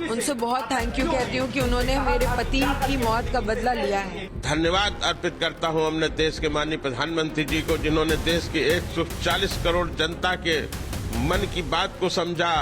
उनसे बहुत thank you कहती हूँ कि उन्होंने मेरे पति की मौत का बदला लिया है। धन्यवाद अर्पित करता हूं अपने देश के माननीय प्रधानमंत्री जी को, जिन्होंने देश की 140 करोड़ जनता के मन की बात को समझा।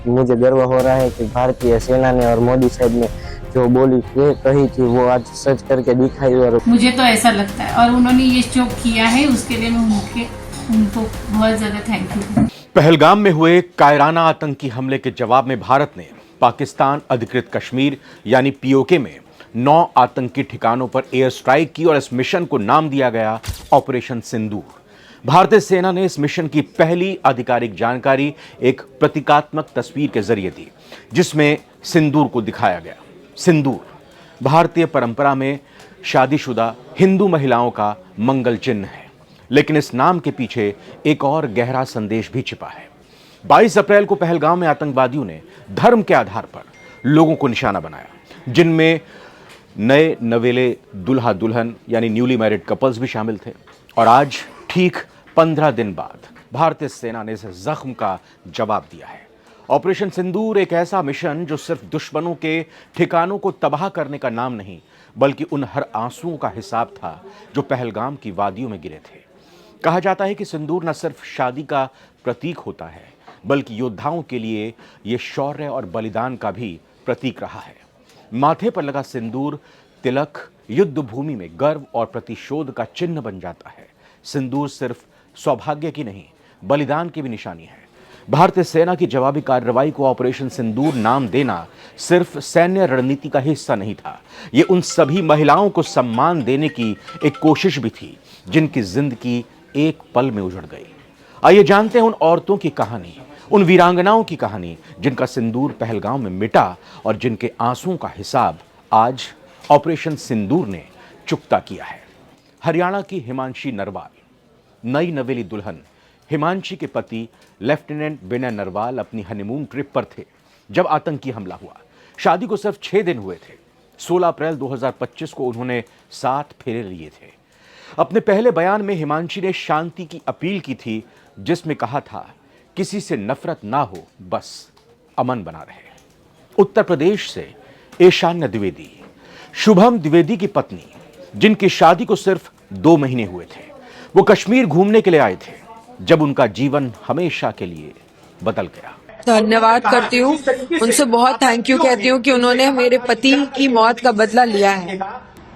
मुझे गर्व हो रहा है कि भारतीय सेना ने और मोदी साहब ने जो बोली कही थी वो आज सच करके दिखाई। और मुझे तो ऐसा लगता है, और उन्होंने ये जो किया है उसके लिए मैं उनको बहुत ज्यादा थैंक यू। पहलगाम में हुए कायराना आतंकी हमले के जवाब में भारत ने पाकिस्तान अधिकृत कश्मीर यानी पीओके में 9 आतंकी ठिकानों पर एयर स्ट्राइक की और इस मिशन को नाम दिया गया ऑपरेशन सिंदूर। भारतीय सेना ने इस मिशन की पहली आधिकारिक जानकारी एक प्रतीकात्मक तस्वीर के जरिए दी, जिसमें सिंदूर को दिखाया गया। सिंदूर भारतीय परंपरा में शादीशुदा हिंदू महिलाओं का मंगल चिन्ह है, लेकिन इस नाम के पीछे एक और गहरा संदेश भी छिपा है। 22 अप्रैल को पहलगाम में आतंकवादियों ने धर्म के आधार पर लोगों को निशाना बनाया, जिनमें नए नवेले दुल्हा दुल्हन यानी न्यूली मैरिड कपल्स भी शामिल थे। और आज ठीक 15 दिन बाद भारतीय सेना ने इस जख्म का जवाब दिया है। ऑपरेशन सिंदूर एक ऐसा मिशन जो सिर्फ दुश्मनों के ठिकानों को तबाह करने का नाम नहीं, बल्कि उन हर आंसुओं का हिसाब था जो पहलगाम की वादियों में गिरे थे। कहा जाता है कि सिंदूर न सिर्फ शादी का प्रतीक होता है, बल्कि योद्धाओं के लिए यह शौर्य और बलिदान का भी प्रतीक रहा है। माथे पर लगा सिंदूर तिलक युद्ध भूमि में गर्व और प्रतिशोध का चिन्ह बन जाता है। सिंदूर सिर्फ सौभाग्य की नहीं, बलिदान की भी निशानी है। भारतीय सेना की जवाबी कार्रवाई को ऑपरेशन सिंदूर नाम देना सिर्फ सैन्य रणनीति का हिस्सा नहीं था, ये उन सभी महिलाओं को सम्मान देने की एक कोशिश भी थी जिनकी जिंदगी एक पल में उजड़ गई। आइए जानते हैं उन औरतों की कहानी, उन वीरांगनाओं की कहानी जिनका सिंदूर पहलगाम में मिटा और जिनके आंसुओं का हिसाब आज ऑपरेशन सिंदूर ने चुकता किया है। हरियाणा की हिमांशी नरवाल, नई नवेली दुल्हन हिमांशी के पति लेफ्टिनेंट विनय नरवाल अपनी हनीमून ट्रिप पर थे जब आतंकी हमला हुआ। शादी को सिर्फ 6 दिन हुए थे। 16 अप्रैल 2025 को उन्होंने 7 फेरे लिए थे। अपने पहले बयान में हिमांशी ने शांति की अपील की थी, जिसमें कहा था किसी से नफरत ना हो, बस अमन बना रहे। उत्तर प्रदेश से ईशान्य द्विवेदी, शुभम द्विवेदी की पत्नी, जिनकी शादी को सिर्फ 2 महीने हुए थे, वो कश्मीर घूमने के लिए आए थे जब उनका जीवन हमेशा के लिए बदल गया। धन्यवाद करती हूँ, उनसे बहुत थैंक यू कहती हूँ कि उन्होंने मेरे पति की मौत का बदला लिया है।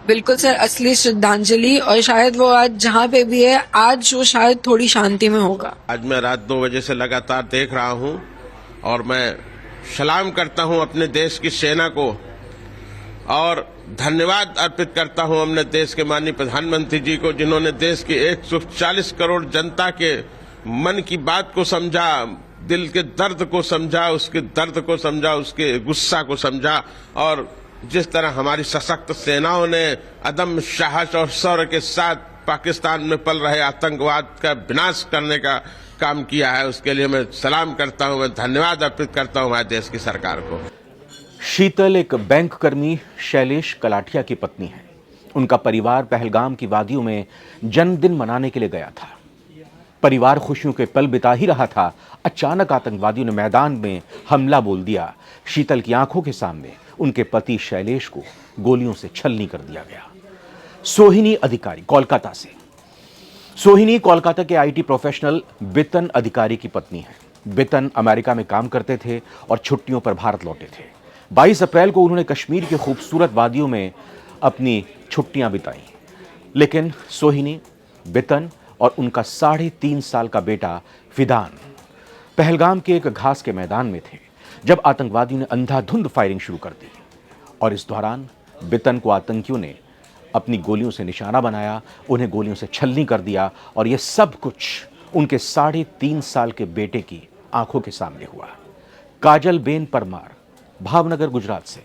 बिल्कुल सर, असली श्रद्धांजलि। और शायद वो आज जहाँ पे भी है, आज वो शायद थोड़ी शांति में होगा। आज मैं रात 2 बजे से लगातार देख रहा हूं और मैं सलाम करता हूं अपने देश की सेना को और धन्यवाद अर्पित करता हूं अपने देश के माननीय प्रधानमंत्री जी को, जिन्होंने देश की 140 करोड़ जनता के मन की बात को समझा, दिल के दर्द को समझा, उसके दर्द को समझा, उसके गुस्सा को समझा। और जिस तरह हमारी सशक्त सेनाओं ने अदम्य साहस और शौर्य के साथ पाकिस्तान में पल रहे आतंकवाद का विनाश करने का काम किया है, उसके लिए मैं सलाम करता हूं, मैं धन्यवाद अर्पित करता हूं हमारे देश की सरकार को। शीतल एक बैंक कर्मी शैलेश कलाठिया की पत्नी है। उनका परिवार पहलगाम की वादियों में जन्मदिन मनाने के लिए गया था। परिवार खुशियों के पल बिता ही रहा था, अचानक आतंकवादियों ने मैदान में हमला बोल दिया। शीतल की आंखों के सामने उनके पति शैलेश को गोलियों से छलनी कर दिया गया। सोहिनी अधिकारी कोलकाता से। सोहिनी कोलकाता के आईटी प्रोफेशनल बितन अधिकारी की पत्नी है। बितन अमेरिका में काम करते थे और छुट्टियों पर भारत लौटे थे। 22 अप्रैल को उन्होंने कश्मीर के खूबसूरत वादियों में अपनी छुट्टियां बिताई, लेकिन सोहिनी, बितन और उनका 3.5 साल का बेटा फिदान पहलगाम के एक घास के मैदान में थे जब आतंकवादियों ने अंधाधुंध फायरिंग शुरू कर दी। और इस दौरान बितन को आतंकियों ने अपनी गोलियों से निशाना बनाया, उन्हें गोलियों से छलनी कर दिया और यह सब कुछ उनके 3.5 साल के बेटे की आंखों के सामने हुआ। काजल बेन परमार, भावनगर गुजरात से।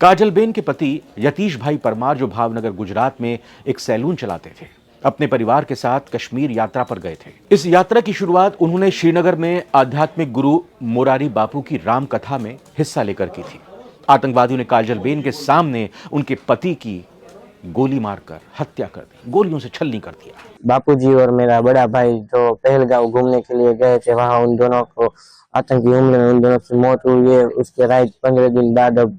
काजल बेन के पति यतीश भाई परमार, जो भावनगर गुजरात में एक सैलून चलाते थे, अपने परिवार के साथ कश्मीर यात्रा पर गए थे। इस यात्रा की शुरुआत उन्होंने श्रीनगर में आध्यात्मिक गुरु मोरारी बापू की राम कथा में हिस्सा लेकर की थी। आतंकवादियों ने काजल बेन के सामने उनके पति की गोली मारकर हत्या कर दी, गोलियों से छलनी कर दिया। बापूजी और मेरा बड़ा भाई जो पहलगांव घूमने के लिए गए थे, वहां उन दोनों को आतंकी हमले में उन दोनों की मौत हुई है। उसके राइट 15 दिन बाद अब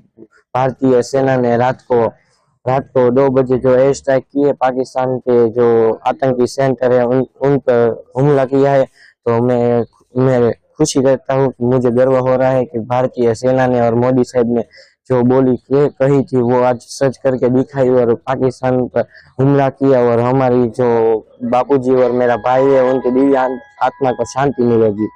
भारतीय सेना ने रात को 2 बजे जो एयर स्ट्राइक किए, पाकिस्तान के जो आतंकी सेंटर है उन पर हमला किया है। तो मैं खुशी करता हूँ कि मुझे गर्व हो रहा है कि भारतीय सेना ने और मोदी साहब ने जो बोली कही थी वो आज सच करके दिखाई और पाकिस्तान पर हमला किया। और हमारी जो बापूजी और मेरा भाई है उनकी दिव्य आत्मा को शांति मिलेगी।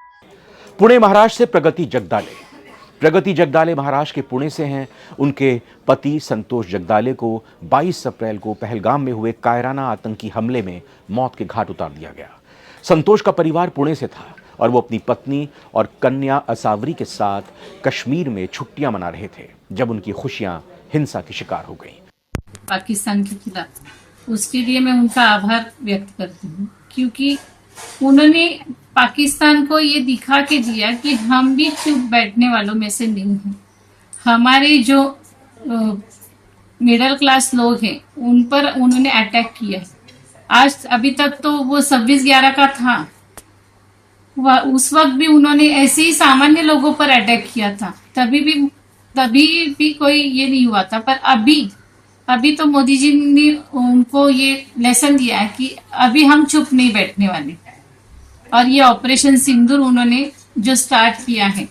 पुणे महाराष्ट्र से प्रगति जगदाले महाराष्ट्र के पुणे से हैं। उनके पति संतोष जगदाले को 22 अप्रैल को पहलगाम में हुए कायराना आतंकी हमले में मौत के घाट उतार दिया गया। संतोष का परिवार पुणे से था और वो अपनी पत्नी और कन्या असावरी के साथ कश्मीर में छुट्टियां मना रहे थे जब उनकी खुशियां हिंसा की शिकार हो गईं। पाकिस्तान के खिलाफ, उसके लिए मैं उनका आभार व्यक्त करती हूँ, क्योंकि उन्होंने पाकिस्तान को ये दिखा के दिया कि हम भी चुप बैठने वालों में से नहीं हैं। हमारे जो मिडिल क्लास लोग हैं उन पर उन्होंने अटैक किया है। आज अभी तक तो वो 26/11 का था, उस वक्त भी उन्होंने ऐसे ही सामान्य लोगों पर अटैक किया था, तभी भी कोई ये नहीं हुआ था। पर अभी तो मोदी जी ने उनको ये लेसन दिया है कि अभी हम चुप नहीं बैठने वाले। और ये ऑपरेशन सिंदूर उन्होंने जो स्टार्ट किया है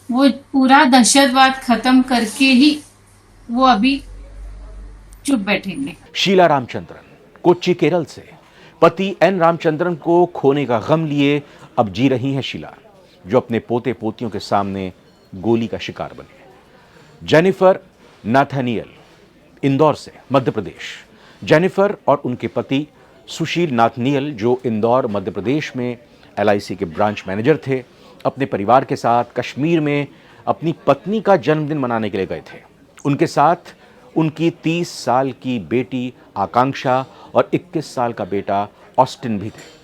वो पूरा दहशतवाद खत्म करके ही वो अभी चुप बैठेंगे। शीला रामचंद्रन कोच्चि केरल से पति एन रामचंद्रन को खोने का गम लिए अब जी रही हैं शीला, जो अपने पोते पोतियों के सामने गोली का शिकार बने। जेनिफर नाथानियल इंदौर से मध्य प्रदेश। जेनिफर और उनके पति सुशील नाथनियल जो इंदौर मध्य प्रदेश में LIC के ब्रांच मैनेजर थे, अपने परिवार के साथ कश्मीर में अपनी पत्नी का जन्मदिन मनाने के लिए गए थे। उनके साथ उनकी 30 साल की बेटी आकांक्षा और 21 साल का बेटा ऑस्टिन भी थे।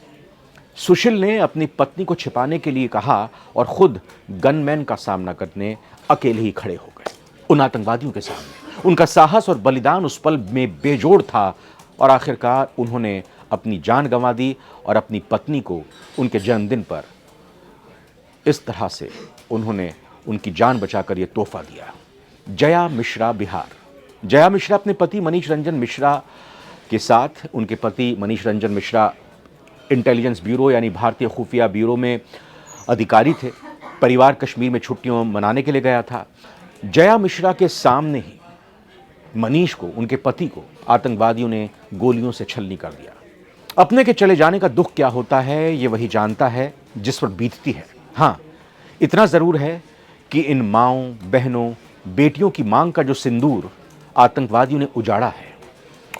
सुशील ने अपनी पत्नी को छिपाने के लिए कहा और खुद गनमैन का सामना करने अकेले ही खड़े हो गए उन आतंकवादियों के सामने। उनका साहस और बलिदान उस पल में बेजोड़ था और आखिरकार उन्होंने अपनी जान गंवा दी और अपनी पत्नी को उनके जन्मदिन पर इस तरह से उन्होंने उनकी जान बचाकर यह तोहफा दिया। जया मिश्रा बिहार। जया मिश्रा अपने पति मनीष रंजन मिश्रा के साथ, उनके पति मनीष रंजन मिश्रा इंटेलिजेंस ब्यूरो यानी भारतीय खुफिया ब्यूरो में अधिकारी थे। परिवार कश्मीर में छुट्टियों मनाने के लिए गया था। जया मिश्रा के सामने ही मनीष को, उनके पति को, आतंकवादियों ने गोलियों से छलनी कर दिया। अपने के चले जाने का दुख क्या होता है ये वही जानता है जिस पर बीतती है। हाँ, इतना ज़रूर है कि इन माँओं, बहनों, बेटियों की मांग का जो सिंदूर आतंकवादियों ने उजाड़ा है,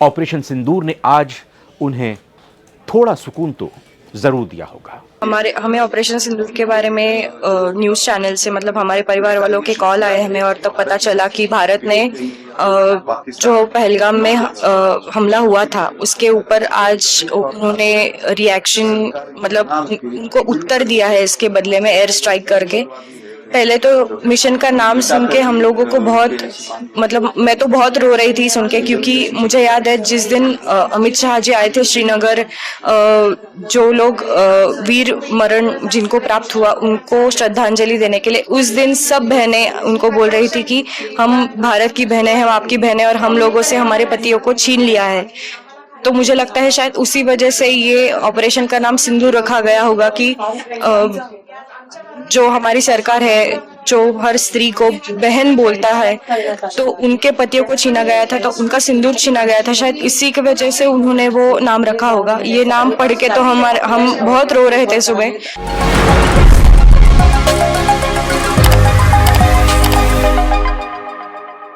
ऑपरेशन सिंदूर ने आज उन्हें थोड़ा सुकून तो जरूर दिया होगा। हमें ऑपरेशन सिंदूर के बारे में न्यूज़ चैनल से, मतलब हमारे परिवार वालों के कॉल आए हमें, और तब पता चला कि भारत ने जो पहलगाम में हमला हुआ था उसके ऊपर आज उन्होंने रिएक्शन, मतलब उनको उत्तर दिया है इसके बदले में एयर स्ट्राइक करके। पहले तो मिशन का नाम सुन के हम लोगों को बहुत, मतलब मैं तो बहुत रो रही थी सुन के, क्योंकि मुझे याद है जिस दिन अमित शाह जी आए थे श्रीनगर, जो लोग वीर मरण जिनको प्राप्त हुआ उनको श्रद्धांजलि देने के लिए, उस दिन सब बहनें उनको बोल रही थी कि हम भारत की बहनें हैं, हम आपकी बहनें, और हम लोगों से हमारे पतियों को छीन लिया है। तो मुझे लगता है शायद उसी वजह से ये ऑपरेशन का नाम सिंदूर रखा गया होगा कि जो हमारी सरकार है, जो हर स्त्री को बहन बोलता है, तो उनके पतियों को छीना गया था, तो उनका सिंदूर छीना गया था, शायद इसी की वजह से उन्होंने वो नाम रखा होगा। ये नाम पढ़ के तो हम बहुत रो रहे थे सुबह।